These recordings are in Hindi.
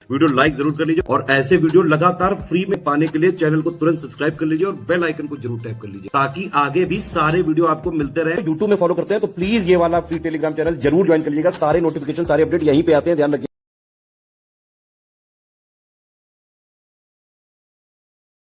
वीडियो लाइक जरूर कर लीजिए और ऐसे वीडियो लगातार फ्री में पाने के लिए चैनल को तुरंत सब्सक्राइब कर लीजिए और बेल आइकन को जरूर टैप कर लीजिए ताकि आगे भी सारे वीडियो आपको मिलते रहे। यूट्यूब में फॉलो करते हैं तो प्लीज ये वाला फ्री टेलीग्राम चैनल जरूर ज्वाइन कर लीजिएगा। सारे नोटिफिकेशन सारे अपडेट यहीं पे आते हैं, ध्यान रखिए।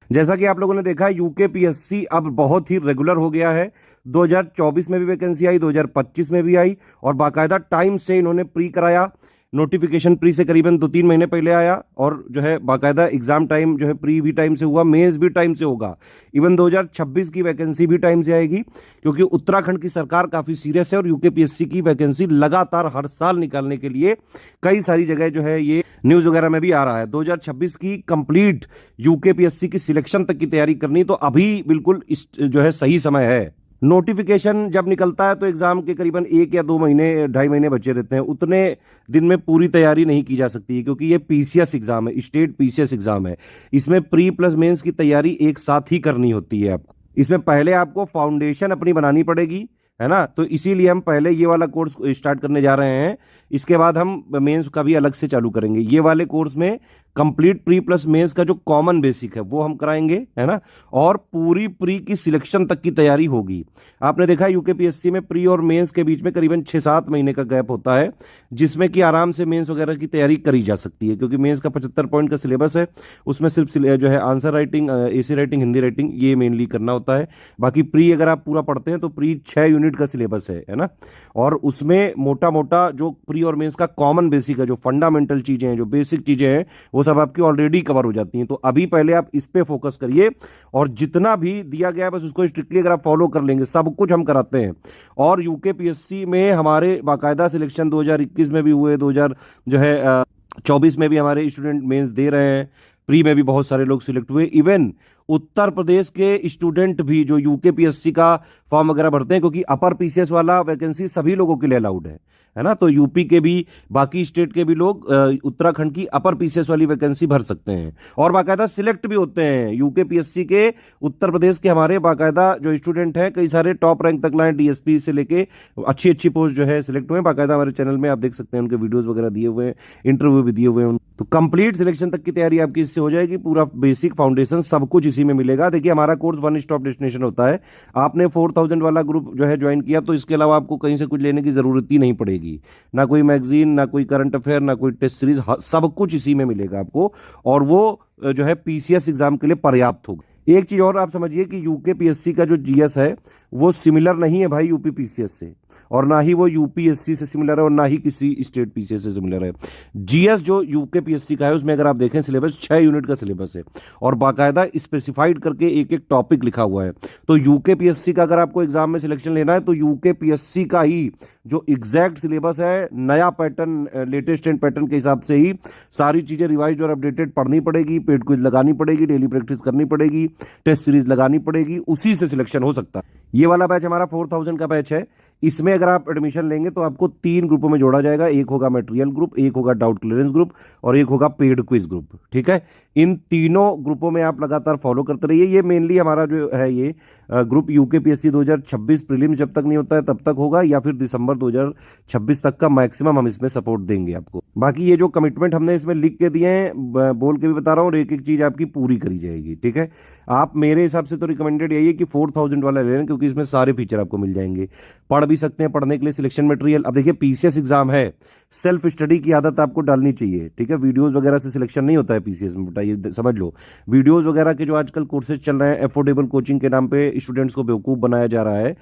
जैसा कि आप लोगों ने देखा यूकेपीएससी अब बहुत ही रेगुलर हो गया है। 2024 में भी वैकेंसी आई, 2025 में भी आई और बाकायदा टाइम से इन्होंने प्री कराया। नोटिफिकेशन प्री से करीबन 2-3 महीने पहले आया और जो है बाकायदा एग्जाम टाइम जो है प्री भी टाइम से हुआ, मेंस भी टाइम से होगा। इवन 2026 की वैकेंसी भी टाइम से आएगी क्योंकि उत्तराखंड की सरकार काफ़ी सीरियस है और यूकेपीएससी की वैकेंसी लगातार हर साल निकालने के लिए कई सारी जगह जो है ये न्यूज़ वगैरह में भी आ रहा है। 2026 की कंप्लीट यूकेपीएससी की सिलेक्शन तक की तैयारी करनी तो अभी बिल्कुल जो है सही समय है। नोटिफिकेशन जब निकलता है तो एग्जाम के करीबन 1 या 2 महीने 2.5 महीने बचे रहते हैं। उतने दिन में पूरी तैयारी नहीं की जा सकती है क्योंकि ये पीसीएस एग्जाम है, स्टेट पीसीएस एग्जाम है। इसमें प्री प्लस मेंस की तैयारी एक साथ ही करनी होती है आपको। इसमें पहले आपको फाउंडेशन अपनी बनानी पड़ेगी, है ना। तो इसीलिए हम पहले ये वाला कोर्स स्टार्ट करने जा रहे हैं। इसके बाद हम मेंस का भी अलग से चालू करेंगे। ये वाले कोर्स में कंप्लीट प्री प्लस मेंस का जो कॉमन बेसिक है वो हम कराएंगे, है ना। और पूरी प्री की सिलेक्शन तक की तैयारी होगी। आपने देखा यूकेपीएससी में प्री और मेंस के बीच में करीबन 6-7 महीने का गैप होता है जिसमें कि आराम से मेंस वगैरह की तैयारी करी जा सकती है क्योंकि मेंस का 75 पॉइंट का सिलेबस है। उसमें सिर्फ जो है answer writing, AC writing, Hindi writing ये मेनली करना होता है। बाकी प्री अगर आप पूरा पढ़ते हैं तो प्री 6 यूनिट का सिलेबस है ना। और उसमें मोटा मोटा जो प्री और मेंस का कॉमन बेसिक है, जो फंडामेंटल चीजें हैं, जो बेसिक चीजें हैं, वो सब आपकी ऑलरेडी कवर हो जाती हैं। तो अभी पहले आप इस पे फोकस करिए और जितना भी दिया गया है बस उसको स्ट्रिक्टली अगर आप फॉलो कर लेंगे, सब कुछ हम कराते हैं। और यूकेपीएससी में हमारे बाकायदा सिलेक्शन 2021 में भी हुए, 2024 में भी हमारे स्टूडेंट मेंस दे रहे हैं। प्री में भी बहुत सारे लोग सिलेक्ट हुए। इवन उत्तर प्रदेश के स्टूडेंट भी जो यूकेपीएससी का फॉर्म वगैरह भरते हैं क्योंकि अपर पीसीएस वाला वैकेंसी सभी लोगों के लिए अलाउड है ना। तो यूपी के भी, बाकी स्टेट के भी लोग उत्तराखंड की अपर पीसीएस वाली वैकेंसी भर सकते हैं और बाकायदा सिलेक्ट भी होते हैं। यूकेपीएससी के उत्तर प्रदेश के हमारे बाकायदा जो स्टूडेंट हैं कई सारे टॉप रैंक तक लाए, डीएसपी से लेके अच्छी अच्छी पोस्ट जो है सिलेक्ट हुए। बाकायदा हमारे चैनल में आप देख सकते हैं, उनके वीडियोज वगैरह दिए हुए हैं, इंटरव्यू भी दिए हुए हैं। तो कंप्लीट सिलेक्शन तक की तैयारी आपकी इससे हो जाएगी। पूरा बेसिक फाउंडेशन सब कुछ इसी में मिलेगा। देखिए हमारा कोर्स 1 स्टॉप डेस्टिनेशन होता है। आपने 4000 वाला ग्रुप जो है ज्वाइन किया तो इसके अलावा आपको कहीं से कुछ लेने की जरूरत ही नहीं पड़ेगी, ना कोई मैगजीन, ना कोई करंट अफेयर, ना कोई टेस्ट सीरीज, सब कुछ इसी में मिलेगा आपको और वो जो है पीसीएस एग्जाम के लिए पर्याप्त होगा। एक चीज और आप समझिए कि यूकेपीएससी का जो जीएस है वो सिमिलर नहीं है भाई यूपी पीसीएस से, और ना ही वो यूपीएससी से सिमिलर है और ना ही किसी स्टेट पीसीएस से सिमिलर है। जीएस जो यूकेपीएससी का है उसमें अगर आप देखें सिलेबस 6 यूनिट का सिलेबस है और बाकायदा स्पेसिफाइड करके एक एक टॉपिक लिखा हुआ है। तो यूकेपीएससी का अगर आपको एग्जाम में सिलेक्शन लेना है तो यूकेपीएससी का ही जो एग्जैक्ट सिलेबस है, नया पैटर्न, लेटेस्ट एंड पैटर्न के हिसाब से ही सारी चीजें रिवाइज और अपडेटेड पढ़नी पड़ेगी, पेड क्विज लगानी पड़ेगी, डेली प्रैक्टिस करनी पड़ेगी, टेस्ट सीरीज लगानी पड़ेगी, उसी से सिलेक्शन हो सकता है। ये वाला बैच हमारा 4000 का बैच है। इसमें अगर आप एडमिशन लेंगे तो आपको 3 ग्रुपों में जोड़ा जाएगा। एक होगा मटेरियल ग्रुप, एक होगा डाउट क्लियरेंस ग्रुप और एक होगा पेड क्विज ग्रुप, ठीक है। इन तीनों ग्रुपों में आप लगातार फॉलो करते रहिए। ये मेनली हमारा जो है ये ग्रुप यूकेपीएससी 2026 प्रीलिम्स जब तक नहीं होता है तब तक होगा या फिर दिसंबर 2026 तक का मैक्सिमम हम इसमें सपोर्ट देंगे आपको। बाकी ये जो कमिटमेंट हमने इसमें लिख के दिए हैं, बोल के भी बता रहा हूँ, और एक एक चीज आपकी पूरी करी जाएगी, ठीक है। आप मेरे हिसाब से तो रिकमेंडेड यही है कि 4000 वाला ले लें क्योंकि इसमें सारे फीचर आपको मिल जाएंगे। पढ़ भी सकते हैं, पढ़ने के लिए सिलेक्शन मटेरियल। अब देखिए पीसीएस एग्जाम है, सेल्फ स्टडी की आदत आपको डालनी चाहिए, ठीक है। वीडियोस वगैरह से सिलेक्शन नहीं होता है पीसीएस में, बेटा ये समझ लो। वीडियोस वगैरह के जो आजकल कोर्सेज चल रहे हैं, अफोर्डेबल कोचिंग के नाम पे स्टूडेंट्स को बेवकूफ बनाया जा रहा है।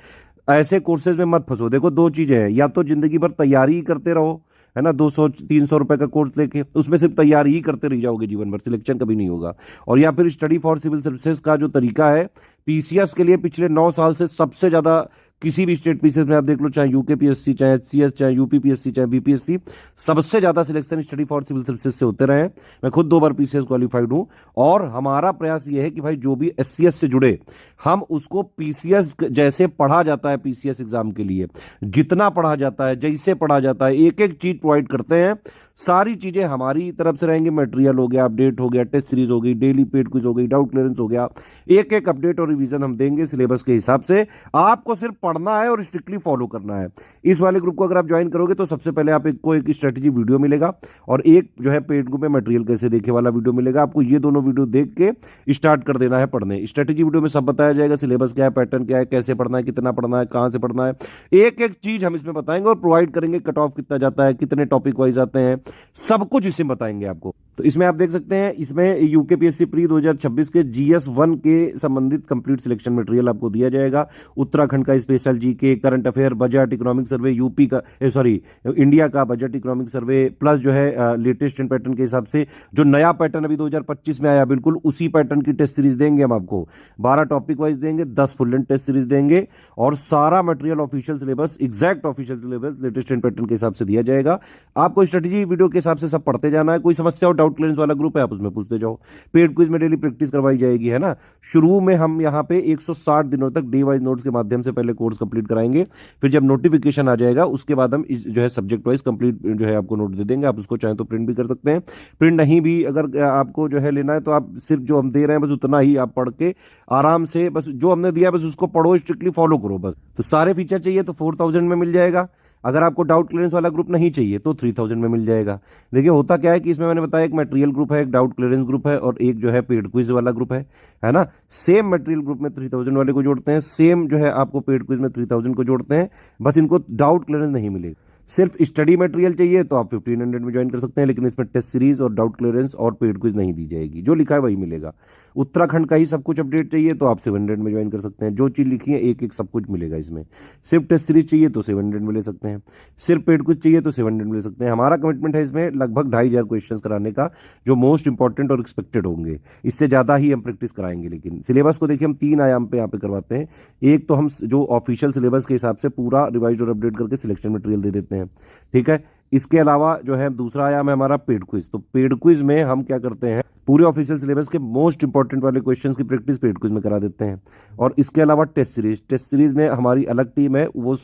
ऐसे कोर्सेज में मत फंसो। देखो 2 चीजें हैं, या तो जिंदगी भर तैयारी ही करते रहो, है ना, 200-300 रुपए का कोर्स लेके उसमें सिर्फ तैयारी ही करते रह जाओगे जीवन भर, सिलेक्शन कभी नहीं होगा। और या फिर स्टडी फॉर सिविल सर्विसेज का जो तरीका है पीसीएस के लिए पिछले 9 साल से सबसे ज्यादा किसी भी स्टेट पीसीएस में आप देख लो, चाहे यूकेपीएससी, चाहे एचसीएस, चाहे यूपीपीएससी, चाहे बीपीएससी, सबसे ज्यादा selection study for civil services से होते रहे। मैं खुद 2 बार पीसीएस क्वालिफाइड हूं और हमारा प्रयास ये है कि भाई जो भी एससीएस से जुड़े हम उसको पीसीएस जैसे पढ़ा जाता है, पीसीएस एग्जाम के लिए जितना पढ़ा जाता है, जैसे पढ़ा जाता है, एक एक चीज प्रोवाइड करते हैं। सारी चीजें हमारी तरफ से रहेंगी। मटेरियल हो गया, अपडेट हो गया, टेस्ट सीरीज हो गई, डेली पेड क्विज हो गई, डाउट क्लियरेंस हो गया, एक एक अपडेट और रिवीजन हम देंगे सिलेबस के हिसाब से। आपको सिर्फ पढ़ना है और स्ट्रिक्टली फॉलो करना है। इस वाले ग्रुप को अगर आप ज्वाइन करोगे तो सबसे पहले आप को एक स्ट्रेटेजी वीडियो मिलेगा और एक जो है पेड ग्रुप में मटेरियल कैसे देखे वाला वीडियो मिलेगा। आपको ये दोनों वीडियो देख के स्टार्ट कर देना है पढ़ने। स्ट्रेटेजी वीडियो में सब बताया जाएगा, सिलेबस क्या है, पैटर्न क्या है, कैसे पढ़ना है, कितना पढ़ना है, कहां से पढ़ना है, एक एक चीज हम इसमें बताएंगे और प्रोवाइड करेंगे। कट ऑफ कितना जाता है, कितने टॉपिक वाइज आते हैं, सब कुछ इसमें बताएंगे आपको। तो इसमें आप देख सकते हैं, इसमें यूकेपीएससी प्री 2026 के जीएस 1 के संबंधित कंप्लीट सिलेक्शन मटेरियल आपको दिया जाएगा। उत्तराखंड का special GK, current affair, budget, economic survey, UP का इंडिया का बजट, इकोनॉमिक सर्वे, प्लस जो है लेटेस्ट पैटर्न के हिसाब से जो नया पैटर्न अभी 2025 में आया, बिल्कुल उसी पैटर्न की टेस्ट सीरीज देंगे हम आपको। 12 टॉपिक वाइज देंगे, 10 फुल लेंथ टेस्ट सीरीज देंगे और सारा material official syllabus, exact official syllabus latest pattern के हिसाब से दिया जाएगा। आपको स्ट्रेटेजी वीडियो के हिसाब से सब पढ़ते जाना है। कोई समस्या हो, डाउट क्लियरेंस वाला ग्रुप है, आप उसमें पूछते जाओ। पेड क्विज में डेली प्रैक्टिस करवाई जाएगी, है ना। शुरू में हम यहाँ पे 160 दिनों तक डे वाइज नोट्स के माध्यम से पहले कोर्स कंप्लीट कराएंगे। फिर जब नोटिफिकेशन आ जाएगा उसके बाद हम जो है सब्जेक्ट वाइज कंप्लीट जो है आपको नोट दे देंगे। आप उसको चाहे तो प्रिंट भी कर सकते हैं, प्रिंट नहीं भी अगर आपको जो है लेना है तो आप सिर्फ जो हम दे रहे हैं बस उतना ही आप पढ़ के आराम से, बस जो हमने दिया बस उसको पढ़ो, स्ट्रिक्टली फॉलो करो बस। तो सारे फीचर चाहिए तो 4000 में मिल जाएगा। अगर आपको डाउट क्लियरेंस वाला ग्रुप नहीं चाहिए तो 3000 में मिल जाएगा। देखिए होता क्या है कि इसमें मैंने बताया एक मटेरियल ग्रुप है, एक डाउट क्लियरेंस ग्रुप है और एक जो है पेड क्विज वाला ग्रुप है ना। सेम मटेरियल ग्रुप में 3000 वाले को जोड़ते हैं, सेम जो है आपको पेड क्विज में 3000 को जोड़ते हैं, बस इनको डाउट क्लियरेंस नहीं मिलेगा। सिर्फ स्टडी मटेरियल चाहिए तो आप 1500 में ज्वाइन कर सकते हैं, लेकिन इसमें टेस्ट सीरीज और डाउट क्लियरेंस और पेड क्विज नहीं दी जाएगी, जो लिखा है वही मिलेगा। उत्तराखंड का ही सब कुछ अपडेट चाहिए तो आप 700 में ज्वाइन कर सकते हैं, जो चीज लिखी है एक एक सब कुछ मिलेगा इसमें। सिर्फ टेस्ट सीरीज चाहिए तो 700 में ले सकते हैं, सिर्फ पेड क्विज चाहिए तो 700 में ले सकते हैं। हमारा कमिटमेंट है इसमें लगभग 2500 क्वेश्चन कराने का, जो मोस्ट इंपॉर्टेंट और एक्सपेक्टेड होंगे। इससे ज्यादा ही हम प्रैक्टिस कराएंगे, लेकिन सिलेबस को देखिए हम 3 आयाम पे यहाँ पे करवाते हैं। एक तो हम जो ऑफिशियल सिलेबस के हिसाब से पूरा रिवाइज और अपडेट करके सिलेक्शन मटेरियल दे देते हैं, ठीक है। इसके अलावा जो है दूसरा आयाम है हमारा पेड क्विज। तो पेड क्विज में हम क्या करते हैं, पूरे ऑफिशियल सिलेबस के मोस्ट इंपॉर्टेंट वाले क्वेश्चंस की प्रैक्टिस पेड क्विज में करा देते हैं। और इसके अलावा टेस्ट सीरीज में हमारी अलग टीम है, वो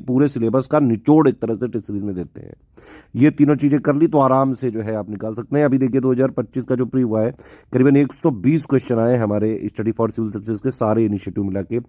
पूरे सिलेबस का निचोड़ एक तरह से टेस्ट सीरीज में देते हैं। ये तीनों चीजें कर ली तो आराम से जो है आप निकाल सकते हैं। अभी देखिए 2025 का जो प्री हुआ है, करीबन 120 क्वेश्चन आए हमारे स्टडी फॉर सिविल सर्विसेज के सारे इनिशिएटिव मिला के,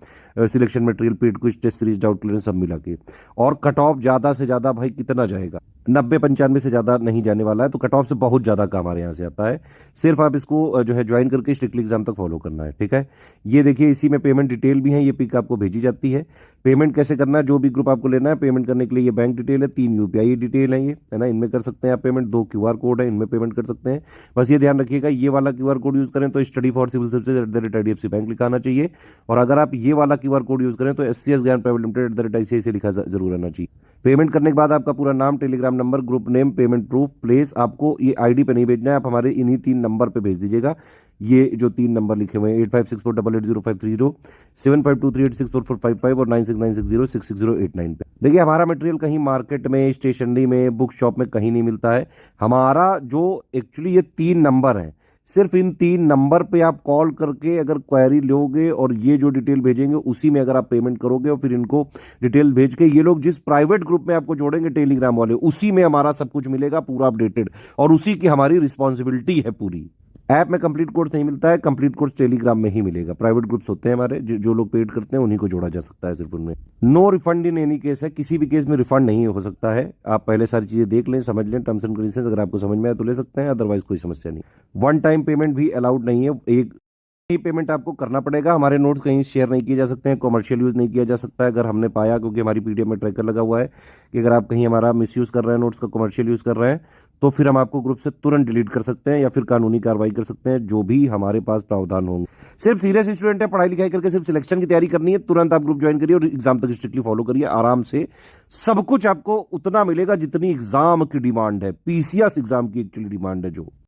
selection material, paid quiz, test series, doubt clearance सब मिला के। और कट ऑफ ज्यादा से ज्यादा भाई कितना जाएगा, 90-95 से ज्यादा नहीं जाने वाला है, तो कट ऑफ से बहुत ज्यादा काम हमारे यहाँ से आता है। सिर्फ आप इसको जो है ज्वाइन करके स्ट्रिक्टली एग्जाम तक फॉलो करना है, ठीक है। ये देखिए इसी में पेमेंट डिटेल भी है, ये पिक आपको भेजी जाती है। पेमेंट कैसे करना है, जो भी ग्रुप आपको लेना है पेमेंट करने के लिए, ये बैंक डिटेल है, 3 यूपीआई डिटेल है, ये है ना, इनमें कर सकते हैं आप पेमेंट। 2 क्यूआर कोड है, इनमें पेमेंट कर सकते हैं। बस ये ध्यान रखिएगा, ये वाला क्यूआर कोड यूज करें तो study for civil services @IDFC bank लिखा आना चाहिए, और अगर आप ये वाला क्यूआर कोड यूज करें तो SCS ज्ञान प्राइवेट लिमिटेड @ICICI लिखा जरूर रहना चाहिए। पेमेंट करने के बाद आपका पूरा नाम, Telegram number, group name, payment proof, place, आपको ये आईडी पे नहीं भेजना है, आप हमारे इन्हीं 3 नंबर पे भेज दीजिएगा। ये जो 3 नंबर लिखे हुए हैं 8564880530, 7523864455 और 9696066089 पे। देखिए हमारा मटेरियल कहीं मार्केट में, स्टेशनरी में, बुक शॉप में कहीं नहीं मिलता है। हमारा जो एक्चुअली ये 3 नंबर है, सिर्फ इन 3 नंबर पे आप कॉल करके अगर क्वेरी लोगे और ये जो डिटेल भेजेंगे उसी में अगर आप पेमेंट करोगे और फिर इनको डिटेल भेज के ये लोग जिस प्राइवेट ग्रुप में आपको जोड़ेंगे टेलीग्राम वाले, उसी में हमारा सब कुछ मिलेगा पूरा अपडेटेड, और उसी की हमारी रिस्पॉन्सिबिलिटी है पूरी। ऐप में कंप्लीट कोर्स नहीं मिलता है, कंप्लीट कोर्स टेलीग्राम में ही मिलेगा। प्राइवेट ग्रुप्स होते हैं हमारे, जो लोग पेड करते हैं उन्हीं को जोड़ा जा सकता है सिर्फ उनमें। No refund in any case है, किसी भी केस में रिफंड नहीं हो सकता है। आप पहले सारी चीजें देख लें, समझ लें, टर्म्स एंड कंडीशंस, अगर आपको समझ में आए तो ले सकते हैं, अदरवाइज कोई समस्या नहीं। 1 टाइम पेमेंट भी अलाउड नहीं है, एक ही पेमेंट आपको करना पड़ेगा। हमारे नोट्स कहीं शेयर नहीं किए जा सकते हैं, कॉमर्शियल यूज नहीं किया जा सकता है। अगर हमने पाया, क्योंकि हमारी पीडीएफ में ट्रैकर लगा हुआ है, कि अगर आप कहीं हमारा मिसयूज कर रहे हैं, नोट्स का कॉमर्शियल यूज कर रहे हैं, तो फिर हम आपको ग्रुप से तुरंत डिलीट कर सकते हैं या फिर कानूनी कार्रवाई कर सकते हैं, जो भी हमारे पास प्रावधान होंगे। सिर्फ सीरियस स्टूडेंट है, पढ़ाई लिखाई करके सिर्फ सिलेक्शन की तैयारी करनी है, तुरंत आप ग्रुप ज्वाइन करिए और एग्जाम तक स्ट्रिक्टली फॉलो करिए आराम से। सब कुछ आपको उतना मिलेगा जितनी एग्जाम की डिमांड है, पीसीएस एग्जाम की एक्चुअली डिमांड है जो